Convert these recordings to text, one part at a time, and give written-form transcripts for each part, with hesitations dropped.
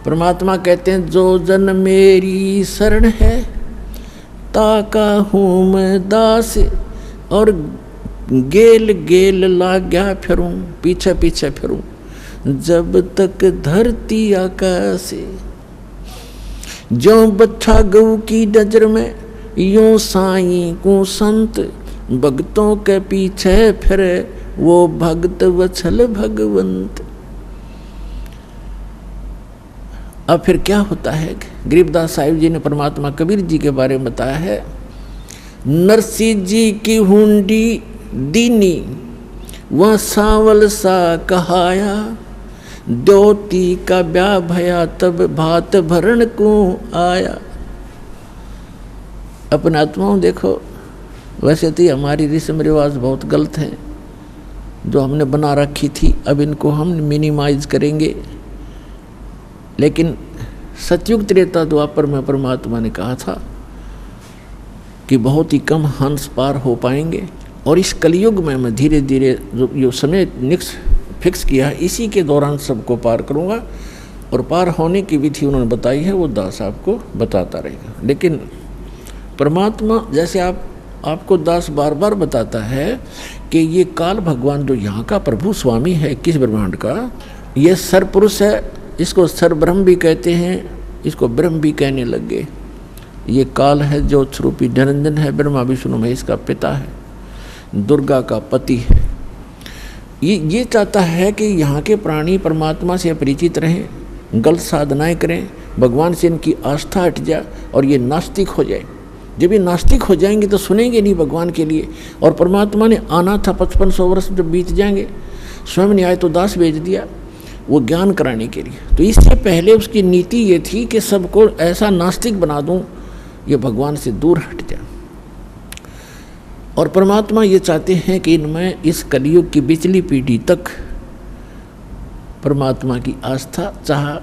परमात्मा कहते हैं जो जन मेरी शरण है ताका हूँ मैं दास, और गेल गेल लाग्या फिरूं, पीछे पीछे फिरूं जब तक धरती आकाश। जो बच्चा गऊ की नजर में यूं साईं को संत, भक्तों के पीछे फिरे वो भक्त वत्सल भगवंत। अब फिर क्या होता है? गरीबदास साहिब जी ने परमात्मा कबीर जी के बारे में बताया है, नरसी जी की हुंडी दीनी वह सांवल सा कहाया, द्योती का ब्याह भया तब भात भरण को आया। अपने आत्माओं देखो, वैसे तो हमारी रस्म रिवाज बहुत गलत है जो हमने बना रखी थी, अब इनको हम मिनिमाइज करेंगे। लेकिन सतयुग त्रेता द्वापर में परमात्मा ने कहा था कि बहुत ही कम हंस पार हो पाएंगे, और इस कलयुग में मैं धीरे धीरे जो समय फिक्स किया है इसी के दौरान सबको पार करूँगा, और पार होने की विधि उन्होंने बताई है, वो दास आपको बताता रहेगा। लेकिन परमात्मा जैसे आपको दास बार बार बताता है कि ये काल भगवान जो यहाँ का प्रभु स्वामी है 21 ब्रह्मांड का, ये सरपुरुष है, इसको सरब्रह्म भी कहते हैं, इसको ब्रह्म भी कहने लग गए। ये काल है जो स्वरूपी निरंजन है, ब्रह्मा विष्णु महेश का पिता है, दुर्गा का पति है। ये चाहता है कि यहाँ के प्राणी परमात्मा से परिचित रहें, गलत साधनाएं करें, भगवान से इनकी आस्था हट जाए और ये नास्तिक हो जाए। जब ये नास्तिक हो जाएंगे तो सुनेंगे नहीं भगवान के लिए। और परमात्मा ने आना था 5500 वर्ष जब बीत जाएंगे, स्वयं ने आए तो दास भेज दिया वो ज्ञान कराने के लिए। तो इससे पहले उसकी नीति ये थी कि सबको ऐसा नास्तिक बना दूं ये भगवान से दूर हट जाए। और परमात्मा ये चाहते हैं कि इनमें इस कलयुग की पिछली पीढ़ी तक परमात्मा की आस्था चाह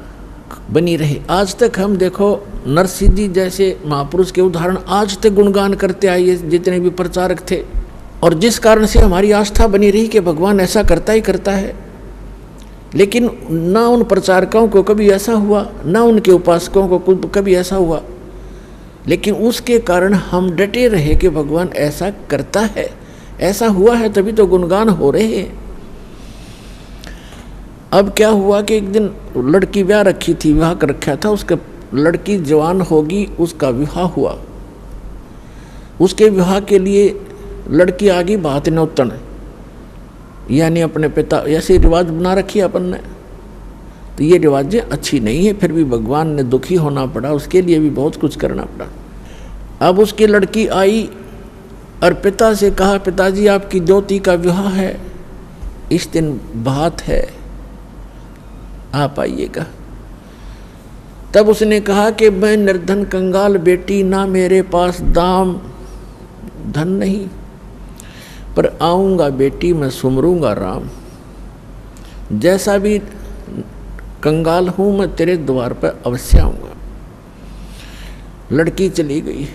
बनी रहे। आज तक हम देखो नरसिंह जी जैसे महापुरुष के उदाहरण आज तक गुणगान करते आए, जितने भी प्रचारक थे, और जिस कारण से हमारी आस्था बनी रही कि भगवान ऐसा करता ही करता है। लेकिन ना उन प्रचारकों को कभी ऐसा हुआ, ना उनके उपासकों को कभी ऐसा हुआ, लेकिन उसके कारण हम डटे रहे कि भगवान ऐसा करता है, ऐसा हुआ है तभी तो गुणगान हो रहे हैं। अब क्या हुआ कि एक दिन लड़की ब्याह रखी थी, विवाह कर रखा था, उसका लड़की जवान होगी, उसका विवाह हुआ। उसके विवाह के लिए लड़की आ गई बात नौतन, यानी अपने पिता, ऐसे रिवाज बना रखी है अपन ने, तो ये रिवाजें अच्छी नहीं है। फिर भी भगवान ने दुखी होना पड़ा, उसके लिए भी बहुत कुछ करना पड़ा। अब उसकी लड़की आई और पिता से कहा, पिताजी आपकी ज्योति का विवाह है, इस दिन बात है, आप आइएगा। तब उसने कहा कि मैं निर्धन कंगाल बेटी, ना मेरे पास दाम धन नहीं, पर आऊँगा बेटी मैं सुमरूंगा राम। जैसा भी कंगाल हूँ मैं तेरे द्वार पर अवश्य आऊँगा। लड़की चली गई।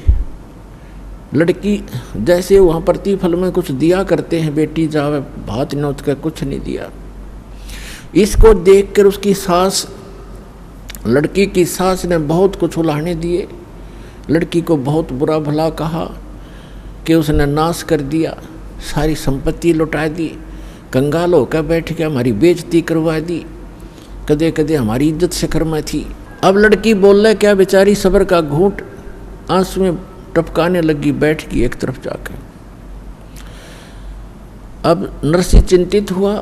लड़की जैसे वहाँ प्रतिफल में कुछ दिया करते हैं, बेटी जावे भात नौत का, कुछ नहीं दिया। इसको देखकर उसकी सास, लड़की की सास ने बहुत कुछ उलाहने दिए, लड़की को बहुत बुरा भला कहा कि उसने नाश कर दिया, सारी संपत्ति लुटा दी, कंगाल होकर बैठ के हमारी बेइज्जती करवा दी, कदे कदे हमारी इज्जत से कर्मा थी। अब लड़की बोल रहा क्या बेचारी सब्र का घूंट आंसू में टपकाने लगी, बैठ गई एक तरफ जाकर। अब नरसिंह चिंतित हुआ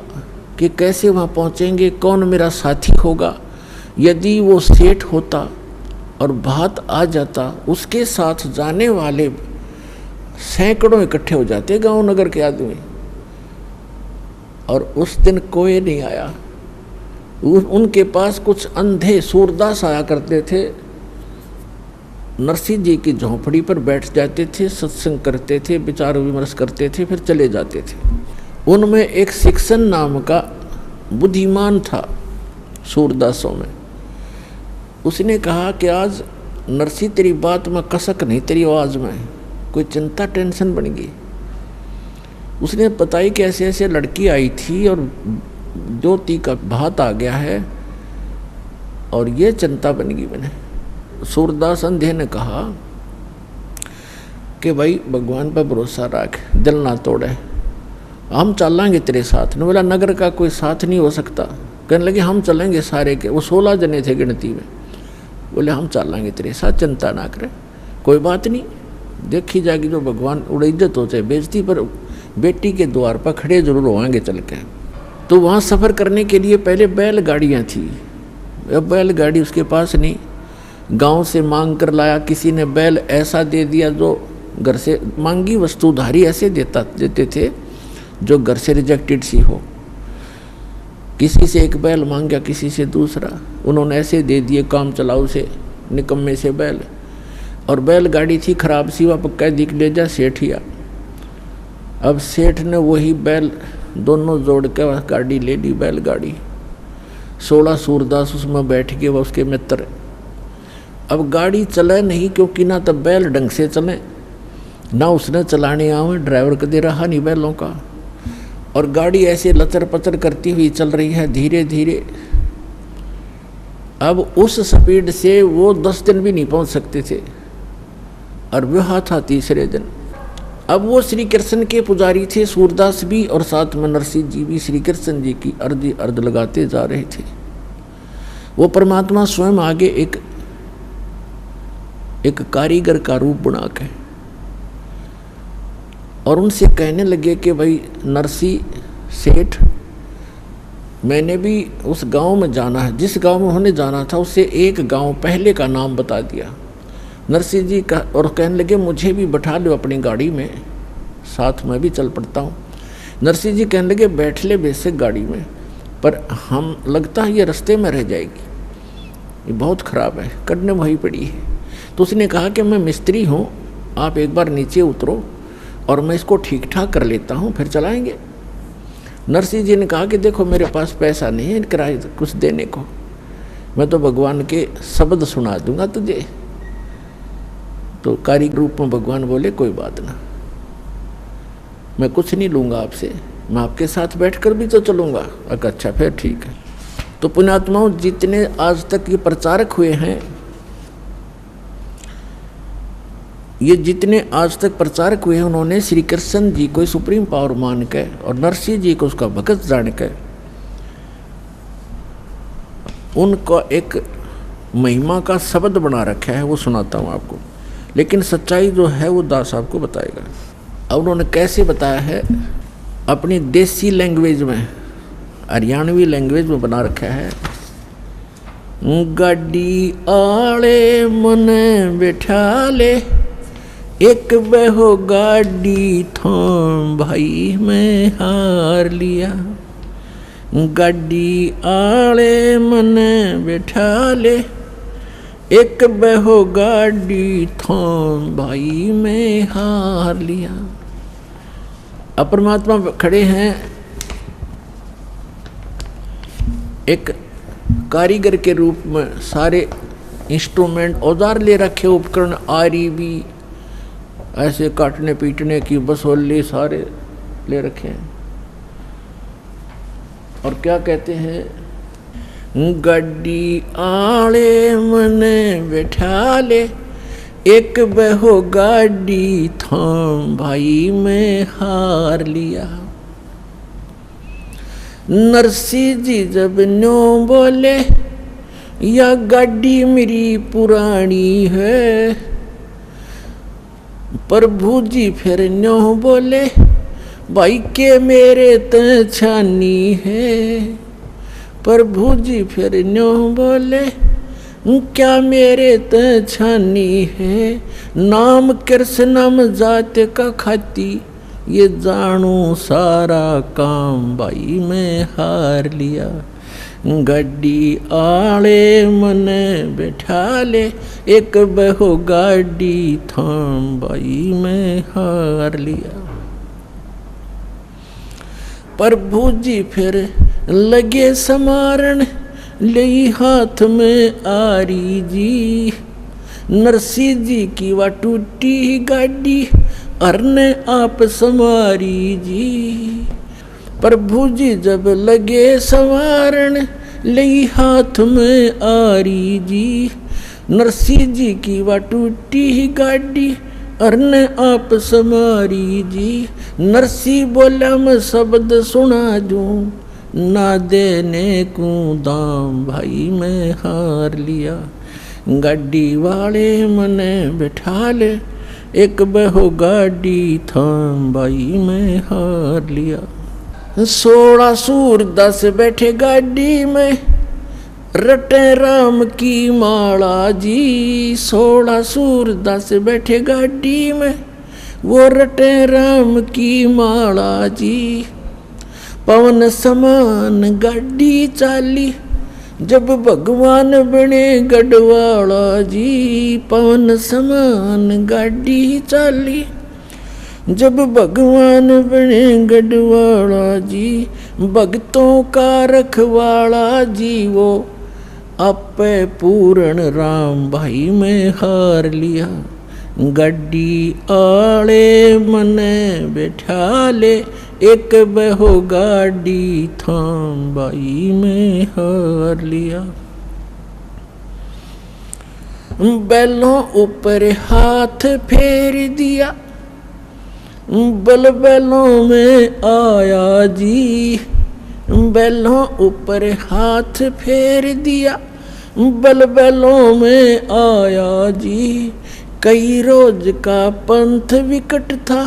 कि कैसे वहाँ पहुँचेंगे, कौन मेरा साथी होगा। यदि वो सेठ होता और भात आ जाता, उसके साथ जाने वाले सैकड़ों इकट्ठे हो जाते गांव नगर के आदमी, और उस दिन कोई नहीं आया। उनके पास कुछ अंधे सूरदास आया करते थे, नरसिंह जी की झोंपड़ी पर बैठ जाते थे, सत्संग करते थे, विचार विमर्श करते थे, फिर चले जाते थे। उनमें एक शिक्षण नाम का बुद्धिमान था सूरदासों में। उसने कहा कि आज नरसिंह तेरी बात में कसक नहीं, तेरी आवाज़ में कोई चिंता टेंशन बन गई। उसने बताई कि ऐसे ऐसे लड़की आई थी और ज्योति का भात आ गया है और ये चिंता बन गई मैंने। सूरदास अंधे ने कहा कि भाई भगवान पर भरोसा रख, दिल ना तोड़े, हम चलेंगे तेरे साथ। ने बोला नगर का कोई साथ नहीं हो सकता। कहने लगे हम चलेंगे सारे के, वो 16 जने थे गिनती में। बोले हम चलेंगे तेरे साथ, चिंता ना करें, कोई बात नहीं, देखी जाएगी जो भगवान उड़े इज्जत हो चाहे बेइज्जती, पर बेटी के द्वार पर खड़े जरूर होंगे चल के। तो वहाँ सफ़र करने के लिए पहले बैलगाड़ियाँ थी, अब बैलगाड़ी उसके पास नहीं, गांव से मांग कर लाया। किसी ने बैल ऐसा दे दिया जो घर से मांगी वस्तु उधारी ऐसे देते थे जो घर से रिजेक्टेड सी हो। किसी से एक बैल मांगा, किसी से दूसरा, उन्होंने ऐसे दे दिए काम चलाऊ से, निकम्मे से बैल। और बैलगाड़ी थी खराब सी, वह पक्का दिख ले जा सेठिया। अब सेठ ने वही बैल दोनों जोड़ के वह गाड़ी ले ली, बैलगाड़ी। 16 सूरदास उसमें बैठ के वह उसके मित्र। अब गाड़ी चले नहीं, क्योंकि ना तो बैल ढंग से चले, ना उसने चलाने आवे, ड्राइवर कदे रहा नहीं बैलों का। और गाड़ी ऐसे लचर पचर करती हुई चल रही है धीरे धीरे। अब उस स्पीड से वो 10 दिन भी नहीं पहुंच सकते थे, और विवाह था तीसरे दिन। अब वो श्री कृष्ण के पुजारी थे, सूरदास भी, और साथ में नरसिंह जी भी श्री कृष्ण जी की अर्ध लगाते जा रहे थे। वो परमात्मा स्वयं आगे एक कारीगर का रूप बना के और उनसे कहने लगे कि भाई नरसिंह सेठ, मैंने भी उस गांव में जाना है, जिस गांव में उन्होंने जाना था उससे एक गांव पहले का नाम बता दिया नरसिंह जी का। और कहने लगे मुझे भी बैठा लो अपनी गाड़ी में, साथ में भी चल पड़ता हूँ। नरसिंह जी कहने लगे बैठ ले बेशक गाड़ी में, पर हम लगता है ये रास्ते में रह जाएगी, ये बहुत ख़राब है, कटने वही पड़ी है। तो उसने कहा कि मैं मिस्त्री हूँ, आप एक बार नीचे उतरो और मैं इसको ठीक ठाक कर लेता हूँ, फिर चलाएंगे। नरसिंह जी ने कहा कि देखो मेरे पास पैसा नहीं है किराए कुछ देने को, मैं तो भगवान के शब्द सुना दूंगा तुझे। तो कारीगर रूप में भगवान बोले कोई बात ना, मैं कुछ नहीं लूँगा आपसे, मैं आपके साथ बैठकर भी तो चलूँगा। अच्छा फिर ठीक है। तो पुण्यात्माओं, जितने आज तक ये प्रचारक हुए हैं, ये जितने आज तक प्रचारक हुए हैं, उन्होंने श्री कृष्ण जी को सुप्रीम पावर मान के और नरसिंह जी को उसका भगत जान के उनका एक महिमा का शब्द बना रखा है, वो सुनाता हूँ आपको। लेकिन सच्चाई जो है वो दास आपको बताएगा। अब उन्होंने कैसे बताया है, अपनी देसी लैंग्वेज में, हरियाणवी लैंग्वेज में बना रखा है। गाड़ी आले मन बैठा ले, एक बहो गाड़ी थाम भाई मैं हार लिया। गाड़ी आले मन बैठा ले, एक बहो गाड़ी थाम भाई मैं हार लिया। अब परमात्मा खड़े हैं एक कारीगर के रूप में, सारे इंस्ट्रूमेंट औजार ले रखे, उपकरण आरी भी ऐसे काटने पीटने की बसोली सारे ले रखे हैं। और क्या कहते हैं, गाड़ी आले मने बैठा ले, एक बहो गाड़ी थाम भाई मैं हार लिया। नरसिंह जी जब न्यों बोले, या गाड़ी मेरी पुरानी है, प्रभु जी फिर न्यों बोले, भाई के मेरे त छानी है। प्रभु जी फिर न्यों बोले, क्या मेरे त छानी है। नाम कृष्णम जात का खाती, ये जानू सारा काम भाई मैं हार लिया। गाड़ी आले मने बैठा ले, एक बहो गाड़ी थाम भाई मैं हार लिया। प्रभु जी फिर लगे समारण, ले हाथ में आरी जी। नरसिंह जी की वह टूटी गाड़ी, अरने आप संवारी जी। प्रभु जी जब लगे संवारण, लई हाथ में आरी जी। नरसी जी की वा टूटी ही गाड़ी अरने आप समारी जी। नरसी बोला मैं शब्द सुना दूं, ना देने को दाम भाई मैं हार लिया। गाड़ी वाले मने बैठा ले, एक बहो गाड़ी थाम भाई मैं हार लिया। 16 सूर 10 बैठे गाड़ी में, रटे राम की माला जी। 16 सूर 10 बैठे गाड़ी में, वो रटे राम की माला जी। पवन समान गाड़ी चाली, जब भगवान बने गढ़वाला जी। पवन समान गाड़ी चाली, जब भगवान बने गढ़वाला जी। भक्तों का रखवाला जी, वो आपे पूर्ण राम भाई मैं हार लिया। गड्डी आले मने बैठा ले, एक बहो गाड़ी थाम भाई मैं हार लिया। बैलों ऊपर हाथ फेर दिया, बल बैलों में आया जी। बैलों ऊपर हाथ फेर दिया, बल बैलों में आया जी। कई रोज का पंथ विकट था,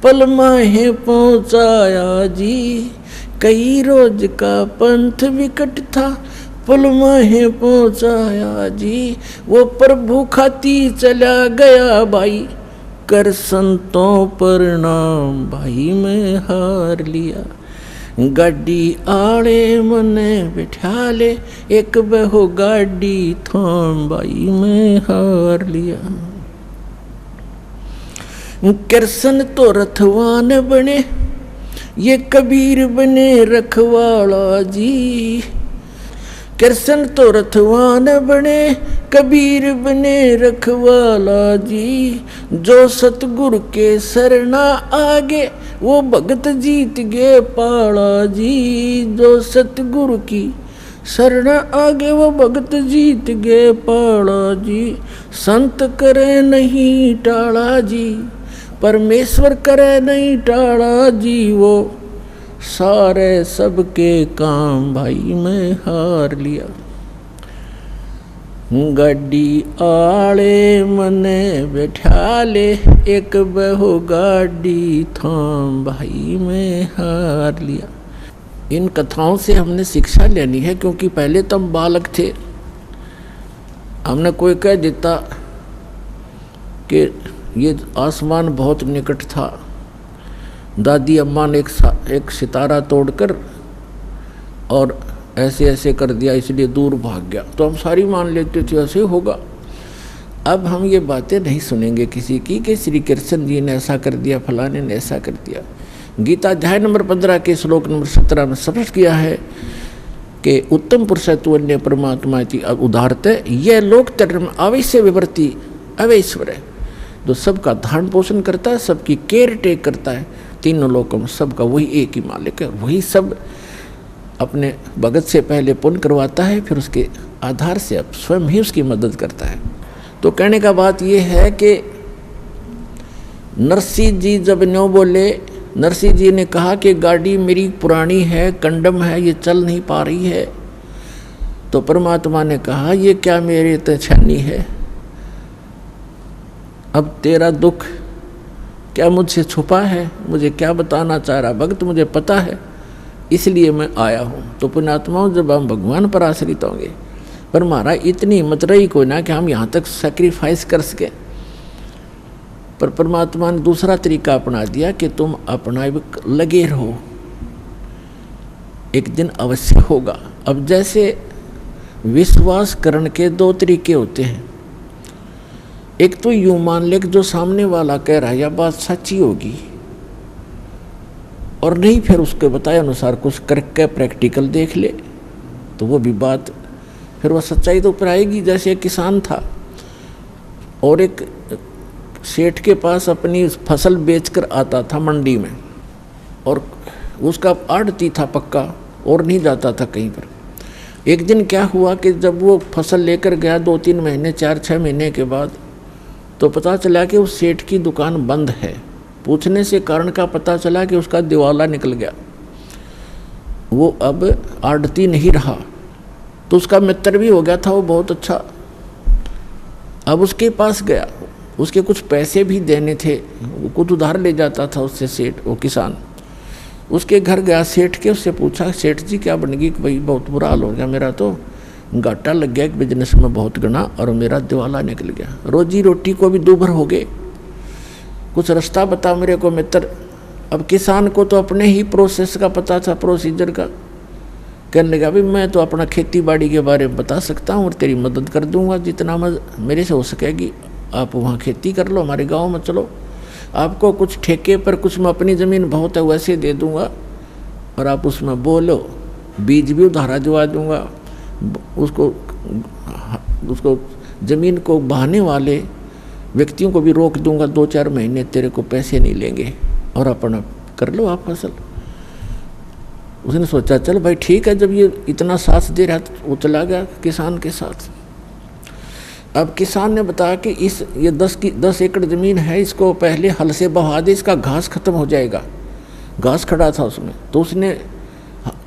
पल माहे पहुँचाया जी। कई रोज का पंथ विकट था, पल माहे पहुँचाया जी। वो प्रभु खाती चला गया भाई, कर संतों प्रणाम भाई मैं हार लिया। गाड़ी आड़े मने बिठा ले, एक बहो गाड़ी थाम भाई मैं हार लिया। कृष्ण तो रथवान बने, ये कबीर बने रखवाला जी। कृष्ण तो रथवान बने, कबीर बने रखवाला जी। जो सतगुरु के शरणा आगे, वो भगत जीत गए पाला जी। जो सतगुरु की शरण आगे, वो भगत जीत गए पाला जी। संत करे नहीं टाला जी, परमेश्वर करे नहीं टाला जी। वो सारे सबके काम भाई मैं हार लिया। गाड़ी आले मने बैठा ले, एक बहो गाड़ी थाम भाई मैं हार लिया। इन कथाओं से हमने शिक्षा लेनी है, क्योंकि पहले तो हम बालक थे। हमने कोई कह देता कि ये आसमान बहुत निकट था, दादी अम्मा ने एक सितारा तोड़कर और ऐसे ऐसे कर दिया, इसलिए दूर भाग गया, तो हम सारी मान लेते थे ऐसे होगा। अब हम ये बातें नहीं सुनेंगे किसी की कि श्री कृष्ण जी ने ऐसा कर दिया, फलाने ने ऐसा कर दिया। गीता अध्याय नंबर 15 के श्लोक नंबर 17 में स्पष्ट किया है कि उत्तम पुरुषत्व अन्य परमात्मा की उदाहरते, यह लोक धर्म अवश्य विवर्ती अवैश्वर है, जो सबका धारण पोषण करता है, सबकी केयर टेक करता है, तीनों लोकों में सबका वही एक ही मालिक है। वही सब अपने भगत से पहले पुण्य करवाता है, फिर उसके आधार से अब स्वयं ही उसकी मदद करता है। तो कहने का बात यह है कि नरसी जी जब न्यों बोले, नरसी जी ने कहा कि गाड़ी मेरी पुरानी है, कंडम है, ये चल नहीं पा रही है। तो परमात्मा ने कहा ये क्या मेरी तछनी है, अब तेरा दुख क्या मुझसे छुपा है, मुझे क्या बताना चाह रहा भक्त मुझे पता है, इसलिए मैं आया हूँ। तो पुण्यात्माओं जब हम भगवान पर आश्रित होंगे, पर महाराज इतनी हिम्मत रही कोई ना कि हम यहाँ तक सेक्रीफाइस कर सकें, पर परमात्मा ने दूसरा तरीका अपना दिया कि तुम अपना लगे रहो, एक दिन अवश्य होगा। अब जैसे विश्वास करने के दो तरीके होते हैं, एक तो यूं मान ले कि जो सामने वाला कह रहा है यह बात सच्ची होगी, और नहीं फिर उसके बताए अनुसार कुछ करके प्रैक्टिकल देख ले तो वो भी बात फिर वह सच्चाई तो ऊपर आएगी। जैसे एक किसान था और एक सेठ के पास अपनी फसल बेचकर आता था मंडी में, और उसका आड़ती था पक्का और नहीं जाता था कहीं पर। एक दिन क्या हुआ कि जब वो फसल लेकर गया 2-3 महीने 4-6 महीने के बाद, तो पता चला कि उस सेठ की दुकान बंद है। पूछने से कारण का पता चला कि उसका दिवाला निकल गया, वो अब आड़ती नहीं रहा। तो उसका मित्र भी हो गया था वो बहुत अच्छा। अब उसके पास गया, उसके कुछ पैसे भी देने थे, वो कुछ उधार ले जाता था उससे सेठ, वो किसान। उसके घर गया सेठ के, उससे पूछा सेठ जी क्या बन गई? भाई बहुत बुरा हाल हो गया, मेरा तो घाटा लग गया एक बिजनेस में बहुत गना, और मेरा दिवाला निकल गया, रोजी रोटी को भी दूभर हो गए, कुछ रास्ता बता मेरे को मित्र। अब किसान को तो अपने ही प्रोसेस का पता था, प्रोसीजर का। कहने लगा भाई मैं तो अपना खेती बाड़ी के बारे में बता सकता हूँ और तेरी मदद कर दूंगा जितना मेरे से हो सकेगी। आप वहाँ खेती कर लो, हमारे गाँव में चलो, आपको कुछ ठेके पर, कुछ में अपनी ज़मीन बहुत है वैसे दे दूंगा, और आप उसमें बोलो, बीज भी उधारा दिवा दूंगा। उसको ज़मीन को बहाने वाले व्यक्तियों को भी रोक दूंगा, 2-4 महीने तेरे को पैसे नहीं लेंगे, और अपना कर लो आप फसल। उसने सोचा चल भाई ठीक है, जब ये इतना साथ दे रहा तो वो चला गया किसान के साथ। अब किसान ने बताया कि ये 10 एकड़ ज़मीन है, इसको पहले हल से बहा दे, इसका घास खत्म हो जाएगा। घास खड़ा था उसमें, तो उसने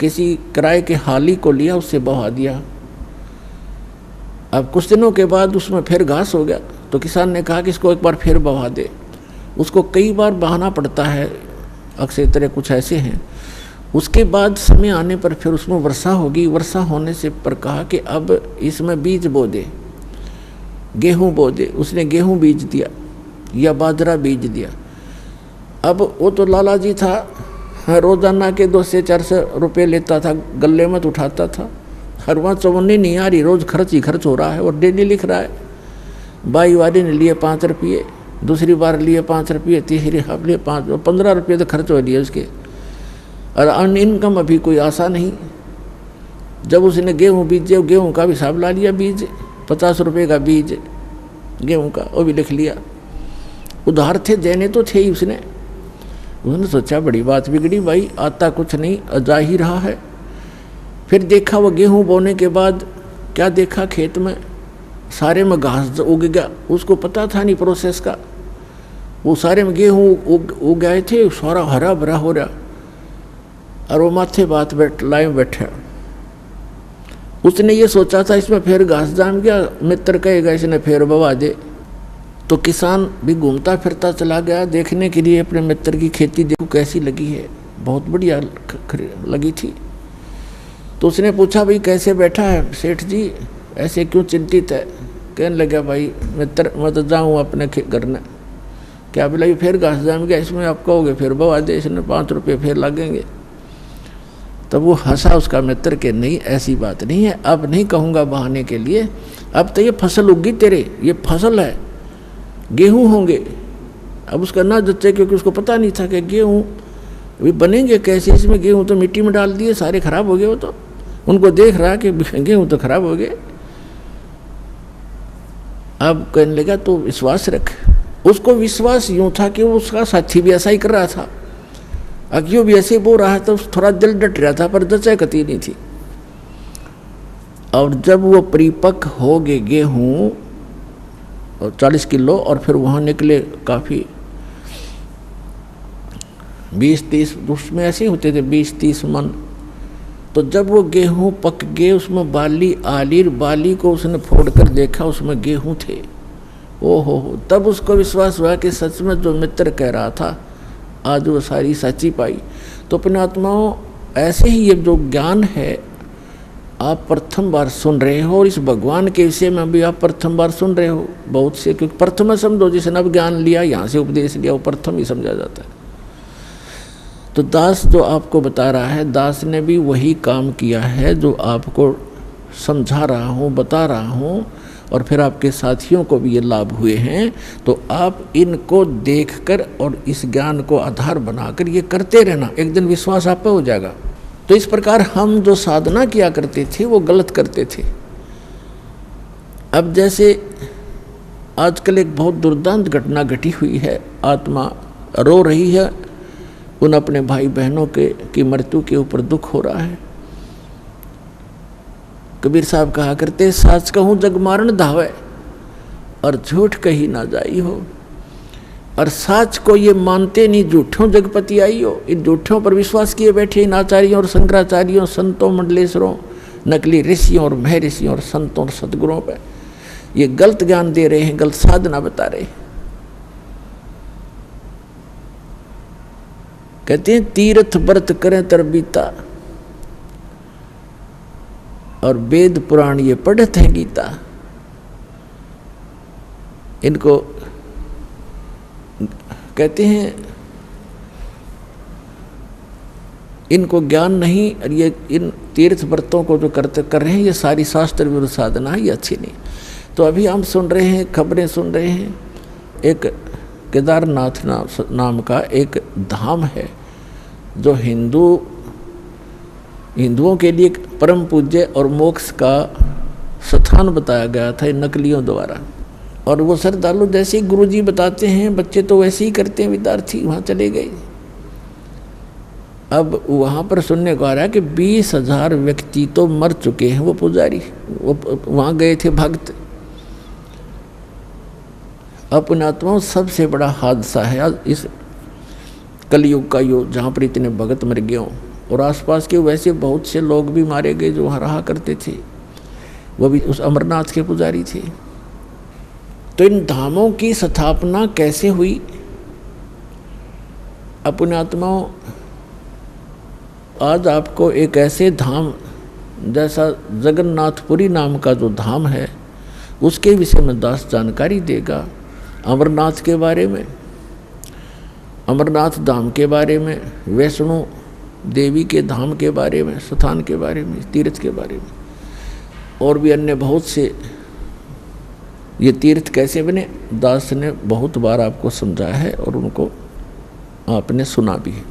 किसी किराए के हाली को लिया, उससे बहा दिया। अब कुछ दिनों के बाद उसमें फिर घास हो गया, तो किसान ने कहा कि इसको एक बार फिर बहा दे। उसको कई बार बहाना पड़ता है, अक्सर तरह कुछ ऐसे हैं। उसके बाद समय आने पर फिर उसमें वर्षा होगी, वर्षा होने से पर कहा कि अब इसमें बीज बो दे, गेहूँ बो दे। उसने गेहूँ बीज दिया या बाजरा बीज दिया। अब वो तो लाला जी था, रोजाना के 200 से 400 रुपये लेता था, गले में तो उठाता था। हर वहाँ चवन्नी नहीं आ रही, रोज़ खर्च ही खर्च हो रहा है, और डेली लिख रहा है। बाई वाली ने लिए 5 रुपये, दूसरी बार लिए 5 रुपये, तीसरी हाफ लिए 5, 15 रुपये तो खर्च हो लिए उसके। और अन इनकम अभी कोई आशा नहीं। जब उसने गेहूँ बीजे, गेहूँ का भी हिसाब ला लिया, बीज 50 रुपये का बीज गेहूँ का, वो भी लिख लिया। उधार थे, देने तो थे ही उसने सोचा बड़ी बात बिगड़ी भाई, आता कुछ नहीं, जा ही रहा है। फिर देखा वो गेहूँ बोने के बाद क्या देखा, खेत में सारे में घास उग गया। उसको पता था नहीं प्रोसेस का, वो सारे में गेहूँ उग गए थे, सारा हरा भरा हो रहा, और वो माथे बात लाइन बैठा। उसने ये सोचा था इसमें फिर घास जाम गया, मित्र कहेगा इसने फिर बवा दे। तो किसान भी घूमता फिरता चला गया देखने के लिए अपने मित्र की खेती, देखो कैसी लगी है, बहुत बढ़िया लगी थी। तो उसने पूछा भाई कैसे बैठा है सेठ जी, ऐसे क्यों चिंतित है? कहने लगा भाई मित्र मैं तो जाऊँ अपने घर में, क्या बोला फिर घास जाम गया, इसमें आप कहोगे फिर बवा दे, इसने 5 रुपये फिर लगेंगे। तब वो हंसा उसका मित्र के नहीं ऐसी बात नहीं है, अब नहीं कहूँगा बहाने के लिए, अब तो ये फसल उगी तेरे, ये फसल है, गेहूँ होंगे। अब उसका ना जच्चे, क्योंकि उसको पता नहीं था कि गेहूँ अभी बनेंगे कैसे, इसमें गेहूँ तो मिट्टी में डाल दिए, सारे खराब हो गए। वो तो उनको देख रहा कि गेहूँ तो खराब हो गए। अब कहने लगा तो विश्वास रख। उसको विश्वास यूँ था कि उसका साथी भी ऐसा ही कर रहा था, अज्ञो भी ऐसे बोल रहा था, थोड़ा दिल डट रहा था, पर जचा कती नहीं थी। और जब वो परिपक्व हो गए गेहूँ 40 किलो, और फिर वहाँ निकले काफ़ी 20-30, उसमें ऐसे होते थे 20-30 मन। तो जब वो गेहूँ पक गए, उसमें बाली आली, बाली को उसने फोड़ कर देखा, उसमें गेहूँ थे। ओहो, तब उसको विश्वास हुआ कि सच में जो मित्र कह रहा था आज वो सारी सच्ची पाई। तो अपने आत्माओं, ऐसे ही ये जो ज्ञान है आप प्रथम बार सुन रहे हो, और इस भगवान के विषय में भी आप प्रथम बार सुन रहे हो बहुत से, क्योंकि प्रथम समझो, जिसने अब ज्ञान लिया, यहाँ से उपदेश लिया, वो प्रथम ही समझा जाता है। तो दास जो आपको बता रहा है, दास ने भी वही काम किया है जो आपको समझा रहा हूँ, बता रहा हूँ, और फिर आपके साथियों को भी ये लाभ हुए हैं। तो आप इनको देखकर और इस ज्ञान को आधार बनाकर ये करते रहना, एक दिन विश्वास आप पे हो जाएगा। तो इस प्रकार हम जो साधना किया करते थे वो गलत करते थे। अब जैसे आजकल एक बहुत दुर्दांत घटना घटी हुई है, आत्मा रो रही है, उन अपने भाई बहनों की मृत्यु के ऊपर दुख हो रहा है। कबीर साहब कहा करते, साच कहूँ जग मारण धावे और झूठ कही ना जाई हो। और साच को ये मानते नहीं, झूठों जगपति आई हो। इन झूठों पर विश्वास किए बैठे इन आचार्यों और शंकराचार्यों, संतों, मंडलेश्वरों, नकली ऋषियों और महर्षियों और संतों और सदगुरुओं पर ये गलत ज्ञान दे रहे हैं, गलत साधना बता रहे हैं। कहते हैं तीर्थ व्रत करें तरबीता और वेद पुराण ये पढ़त है गीता। इनको कहते हैं इनको ज्ञान नहीं, और ये इन तीर्थ व्रतों को जो कर रहे हैं ये सारी शास्त्र विरुद्ध साधना है, ये अच्छी नहीं। तो अभी हम सुन रहे हैं, खबरें सुन रहे हैं, एक केदारनाथ नाम का एक धाम है जो हिंदुओं के लिए परम पूज्य और मोक्ष का स्थान बताया गया था नकलियों द्वारा। और वो श्रद्धालु जैसे ही गुरुजी बताते हैं, बच्चे तो वैसे ही करते हैं, विद्यार्थी वहाँ चले गए। अब वहाँ पर सुनने को आ रहा है कि 20,000 व्यक्ति तो मर चुके हैं। वो पुजारी वो वहाँ गए थे भक्त। अपनात्माओं सबसे बड़ा हादसा है इस कलयुग का युग, जहाँ पर इतने भगत मर गए हों और आसपास के वैसे बहुत से लोग भी मारे गए जो वहाँ रहा करते थे, वो भी उस अमरनाथ के पुजारी थे। तो इन धामों की स्थापना कैसे हुई? अपने आत्माओं, आज आपको एक ऐसे धाम जैसा जगन्नाथपुरी नाम का जो धाम है उसके विषय में दास जानकारी देगा। अमरनाथ के बारे में, अमरनाथ धाम के बारे में, वैष्णो देवी के धाम के बारे में, स्थान के बारे में, तीर्थ के बारे में, और भी अन्य बहुत से ये तीर्थ कैसे बने दास ने बहुत बार आपको समझाया है और उनको आपने सुना भी है।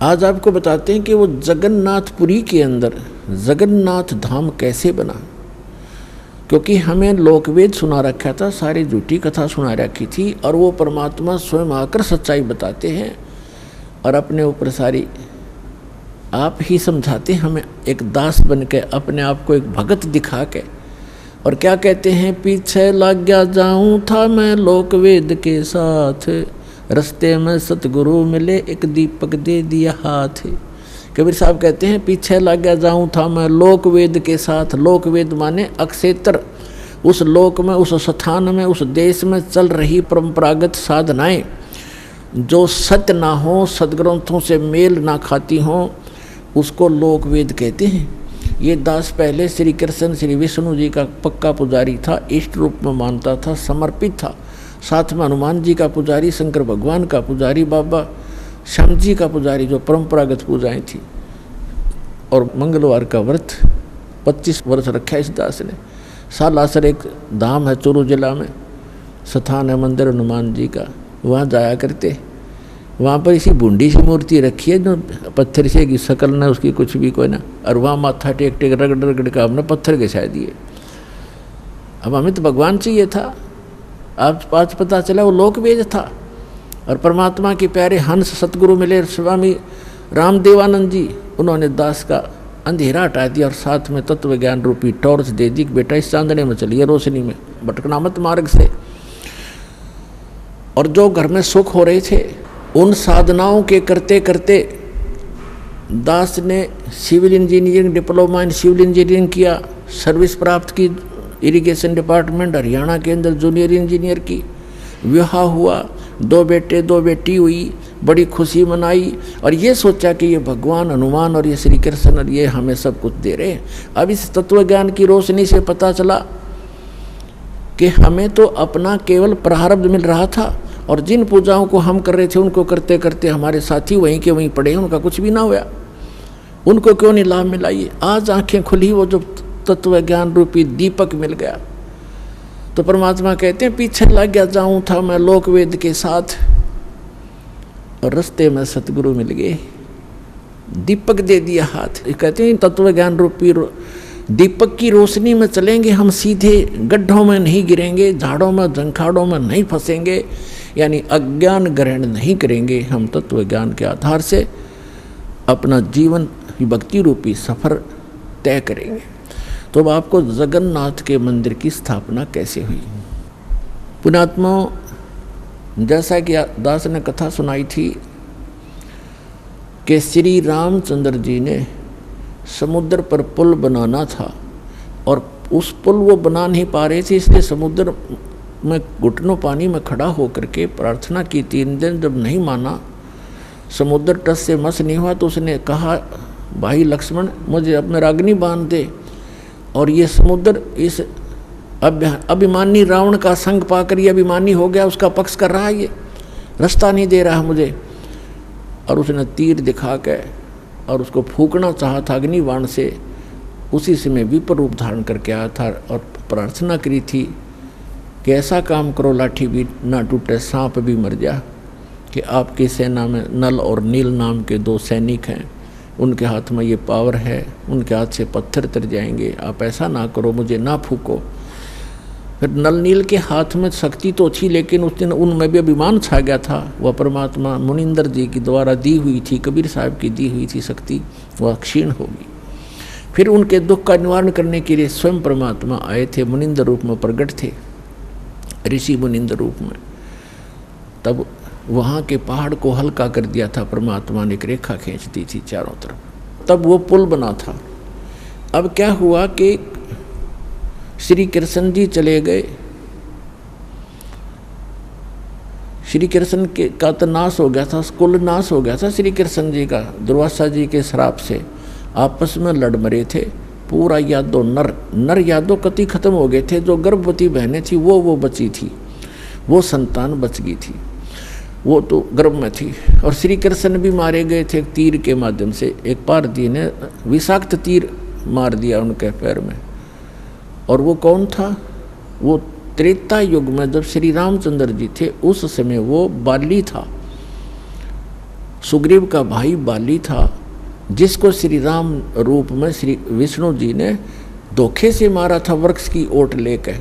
आज आपको बताते हैं कि वो जगन्नाथपुरी के अंदर जगन्नाथ धाम कैसे बना। क्योंकि हमें लोकवेद सुना रखा था, सारी झूठी कथा सुना रखी थी, और वो परमात्मा स्वयं आकर सच्चाई बताते हैं और अपने ऊपर सारी आप ही समझाते हैं हमें, एक दास बन के अपने आप को एक भगत दिखा के। और क्या कहते हैं, पीछे लग गया जाऊं था मैं लोकवेद के साथ, रास्ते में सतगुरु मिले एक दीपक दे दिया हाथ। कबीर साहब कहते हैं पीछे लग गया जाऊं था मैं लोकवेद के साथ। लोकवेद माने अक्षेत्र, उस लोक में, उस स्थान में, उस देश में चल रही परंपरागत साधनाएं जो सत्य ना हो, सदग्रंथों से मेल ना खाती हों, उसको लोकवेद कहते हैं। ये दास पहले श्री कृष्ण श्री विष्णु जी का पक्का पुजारी था, इष्ट रूप में मानता था, समर्पित था। साथ में हनुमान जी का पुजारी, शंकर भगवान का पुजारी, बाबा श्याम जी का पुजारी, जो परंपरागत पूजाएं थी। और मंगलवार का व्रत 25 वर्ष रखा इस दास ने। सालासर एक धाम है चूरू जिला में, स्थान है मंदिर हनुमान जी का, वहाँ जाया करते। वहाँ पर इसी बूंदी सी मूर्ति रखी है जो पत्थर से की शकल न उसकी कुछ भी कोई ना, और वहाँ माथा टेक टेक रगड़ रगड़ का हमने पत्थर घिसा दिए। अब हमें तो भगवान चाहिए था, आज पता चला वो लोकवेद था। और परमात्मा के प्यारे हंस सतगुरु मिले स्वामी रामदेवानंद जी, उन्होंने दास का अंधेरा हटा दिया और साथ में तत्व ज्ञान रूपी टॉर्च दे दी कि बेटा इस चांदने में चलिए, रोशनी में, भटकना मत मार्ग से। और जो घर में सुख हो रहे थे उन साधनाओं के करते करते दास ने civil engineering, diploma in civil engineering किया, सर्विस प्राप्त की इरिगेशन डिपार्टमेंट हरियाणा के अंदर, जूनियर इंजीनियर की। विवाह हुआ, 2 बेटे 2 बेटी हुई, बड़ी खुशी मनाई और ये सोचा कि ये भगवान हनुमान और ये श्री कृष्ण और ये हमें सब कुछ दे रहे हैं। अब इस तत्व ज्ञान की रोशनी से पता चला कि हमें तो अपना केवल प्रारब्ध मिल रहा था, और जिन पूजाओं को हम कर रहे थे उनको करते करते हमारे साथी वहीं के वहीं पड़े हैं, उनका कुछ भी ना हुआ, उनको क्यों नहीं लाभ मिला। ये आज आंखें खुली, वो जो तत्व ज्ञान रूपी दीपक मिल गया। तो परमात्मा कहते हैं पीछे लग गया जाऊं था मैं लोकवेद के साथ, और रास्ते में सतगुरु मिल गए, दीपक दे दिया हाथ। कहते हैं तत्व ज्ञान रूपी दीपक की रोशनी में चलेंगे हम, सीधे गड्ढों में नहीं गिरेंगे, झाड़ों में झंखाड़ों में नहीं फंसेंगे, यानी अज्ञान ग्रहण नहीं करेंगे। हम तत्व ज्ञान के आधार से अपना जीवन भक्ति रूपी सफर तय करेंगे। तो अब आपको जगन्नाथ के मंदिर की स्थापना कैसे हुई। पुण्यात्मा, जैसा कि दास ने कथा सुनाई थी कि श्री रामचंद्र जी ने समुद्र पर पुल बनाना था और उस पुल वो बना नहीं पा रहे थे, इसलिए समुद्र में घुटनों पानी में खड़ा होकर के प्रार्थना की। 3 दिन जब नहीं माना, समुद्र तट से मस नहीं हुआ, तो उसने कहा, भाई लक्ष्मण मुझे अब मेरा अग्नि बांध दे। और ये समुद्र इस अभिमानी रावण का संग पाकर ये अभिमानी हो गया, उसका पक्ष कर रहा है, ये रास्ता नहीं दे रहा मुझे। और उसने तीर दिखा के और उसको फूकना चाहा था अग्निबाण से। उसी समय विपर रूप धारण करके आया था और प्रार्थना करी थी कि ऐसा काम करो लाठी भी ना टूटे, सांप भी मर जा। कि आपकी सेना में नल और नील नाम के 2 सैनिक हैं, उनके हाथ में ये पावर है, उनके हाथ से पत्थर तर जाएंगे, आप ऐसा ना करो, मुझे ना फूको। फिर नल नील के हाथ में शक्ति तो थी, लेकिन उस दिन उनमें भी अभिमान छा गया था। वह परमात्मा मुनिंदर जी की द्वारा दी हुई थी, कबीर साहब की दी हुई थी शक्ति, वह क्षीण होगी। फिर उनके दुख का निवारण करने के लिए स्वयं परमात्मा आए थे, मुनिंदर रूप में प्रकट थे, ऋषि मुनिंदर रूप में। तब वहाँ के पहाड़ को हल्का कर दिया था परमात्मा ने, एक रेखा खींच दी थी चारों तरफ, तब वो पुल बना था। अब क्या हुआ कि श्री कृष्ण जी चले गए, श्री कृष्ण का तो नाश हो गया था, कुल नाश हो गया था श्री कृष्ण जी का, दुर्वासा जी के श्राप से आपस में लड़ मरे थे। पूरा यादव नर यादव कति खत्म हो गए थे। जो गर्भवती बहनें थी वो बची थी, वो संतान बच गई थी, वो तो गर्भ में थी। और श्री कृष्ण भी मारे गए थे तीर के माध्यम से। एक पारधी ने विषाक्त तीर मार दिया उनके पैर में। और वो कौन था? वो त्रेता युग में जब श्री रामचंद्र जी थे, उस समय वो बाली था, सुग्रीव का भाई बाली था, जिसको श्री राम रूप में श्री विष्णु जी ने धोखे से मारा था वृक्ष की ओट लेकर।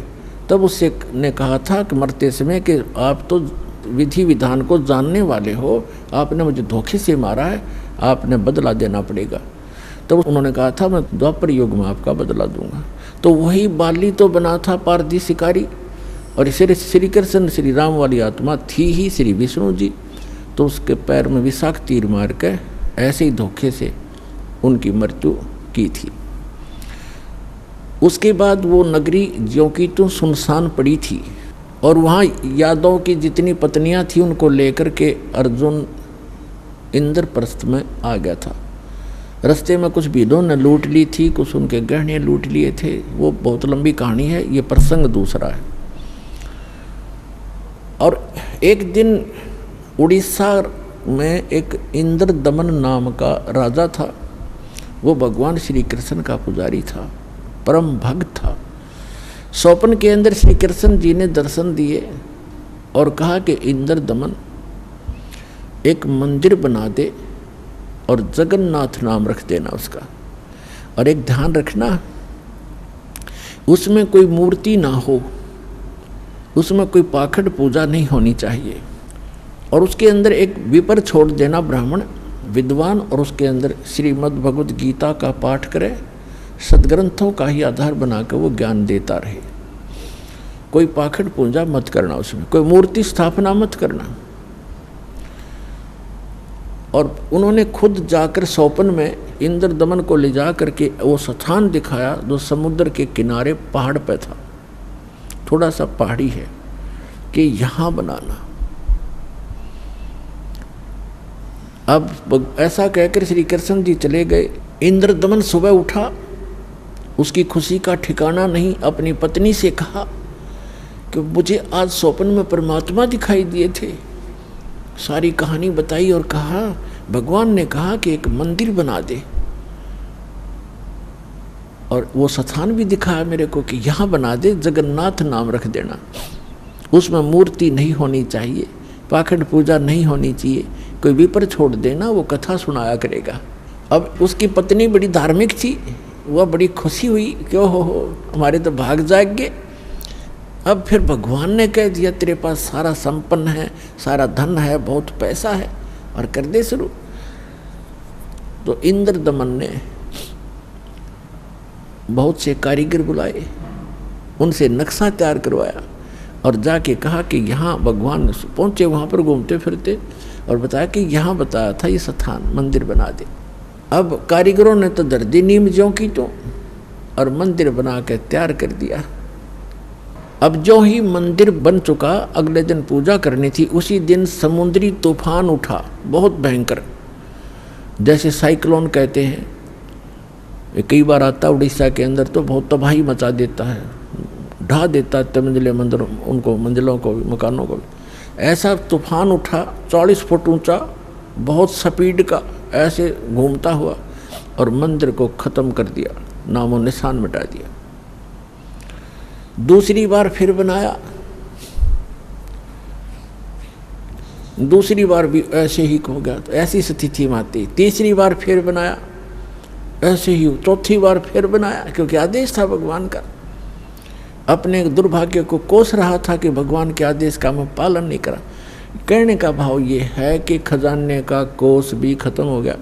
तब उससे ने कहा था कि मरते समय कि आप तो विधि विधान को जानने वाले हो, आपने मुझे धोखे से मारा है, आपने बदला देना पड़ेगा। तो उन्होंने कहा था मैं द्वापर युग में आपका बदला दूंगा। तो वही बाली तो बना था पारधी शिकारी, और श्री कृष्ण श्री राम वाली आत्मा थी ही श्री विष्णु जी। तो उसके पैर में विषाक्त तीर मार के ऐसे ही धोखे से उनकी मृत्यु की थी। उसके बाद वो नगरी ज्यों की त्यों सुनसान पड़ी थी, और वहाँ यादव की जितनी पत्नियाँ थी उनको लेकर के अर्जुन इंद्रप्रस्थ में आ गया था। रास्ते में कुछ भीड़ों ने लूट ली थी, कुछ उनके गहने लूट लिए थे, वो बहुत लंबी कहानी है, ये प्रसंग दूसरा है। और एक दिन उड़ीसा में एक इंद्र दमन नाम का राजा था। वो भगवान श्री कृष्ण का पुजारी था, परम भक्त था। स्वप्न के अंदर श्री कृष्ण जी ने दर्शन दिए और कहा कि इंद्र दमन एक मंदिर बना दे और जगन्नाथ नाम रख देना उसका, और एक ध्यान रखना उसमें कोई मूर्ति ना हो, उसमें कोई पाखंड पूजा नहीं होनी चाहिए, और उसके अंदर एक विपर छोड़ देना ब्राह्मण विद्वान, और उसके अंदर श्रीमद् भगवद गीता का पाठ करे, सदग्रंथों का ही आधार बनाकर वो ज्ञान देता रहे। कोई पाखंड पूजा मत करना, उसमें कोई मूर्ति स्थापना मत करना। और उन्होंने खुद जाकर स्वप्न में इंद्र दमन को ले जा करके वो स्थान दिखाया जो समुद्र के किनारे पहाड़ पे था, थोड़ा सा पहाड़ी है, कि यहाँ बनाना। अब ऐसा कहकर श्री कृष्ण जी चले गए। इंद्र दमन सुबह उठा, उसकी खुशी का ठिकाना नहीं। अपनी पत्नी से कहा कि मुझे आज स्वप्न में परमात्मा दिखाई दिए थे। सारी कहानी बताई और कहा भगवान ने कहा कि एक मंदिर बना दे, और वो स्थान भी दिखाया मेरे को कि यहाँ बना दे, जगन्नाथ नाम रख देना, उसमें मूर्ति नहीं होनी चाहिए, पाखंड पूजा नहीं होनी चाहिए, कोई विपर छोड़ देना, वो कथा सुनाया करेगा। अब उसकी पत्नी बड़ी धार्मिक थी, वह बड़ी खुशी हुई कि हो हमारे तो भाग जाग गए। अब फिर भगवान ने कह दिया तेरे पास सारा संपन्न है, सारा धन है, बहुत पैसा है, और कर दे शुरू। तो इंद्र दमन ने बहुत से कारीगर बुलाए, उनसे नक्शा तैयार करवाया और जाके कहा कि यहाँ भगवान पहुँचे, वहाँ पर घूमते फिरते, और बताया कि यहाँ बताया था ये स्थान, मंदिर बना दे। अब कारीगरों ने तो धर दी नीम ज्यों की तो, और मंदिर बना के तैयार कर दिया। अब जो ही मंदिर बन चुका, अगले दिन पूजा करनी थी, उसी दिन समुद्री तूफान उठा, बहुत भयंकर, जैसे साइक्लोन कहते हैं। ये कई बार आता उड़ीसा के अंदर, तो बहुत तबाही मचा देता है, ढा देता है मंजिले मंदिरों, उनको मंजिलों को भी, मकानों को भी। ऐसा तूफान उठा 40 फुट ऊंचा, बहुत स्पीड का, ऐसे घूमता हुआ, और मंदिर को ख़त्म कर दिया, नामो निशान मिटा दिया। दूसरी बार फिर बनाया, दूसरी बार भी ऐसे ही हो गया, तो ऐसी स्थिति में आती। तीसरी बार फिर बनाया, ऐसे ही। चौथी बार फिर बनाया, क्योंकि आदेश था भगवान का। अपने दुर्भाग्य को कोस रहा था कि भगवान के आदेश का मैं पालन नहीं करा। कहने का भाव ये है कि खजाने का कोस भी खत्म हो गया,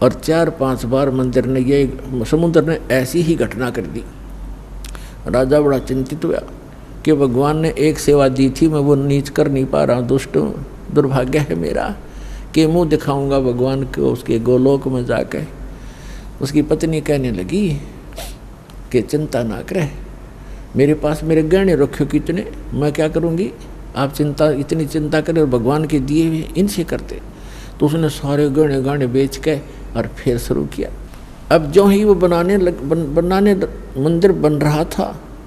और 4-5 बार मंदिर ने, ये समुद्र ने ऐसी ही घटना कर दी। राजा बड़ा चिंतित हुआ कि भगवान ने एक सेवा दी थी, मैं वो नीच कर नहीं पा रहा, दुष्ट हूँ, दुर्भाग्य है मेरा कि मुँह दिखाऊंगा भगवान को उसके गोलोक में जाकर। उसकी पत्नी कहने लगी कि चिंता ना करे, मेरे पास मेरे गहने रखे कितने, मैं क्या करूँगी, आप इतनी चिंता करें और भगवान के दिए हुए इनसे करते। तो उसने सारे गहने गाने बेच के और फिर शुरू किया। अब जो ही वो बनाने मंदिर बन रहा था,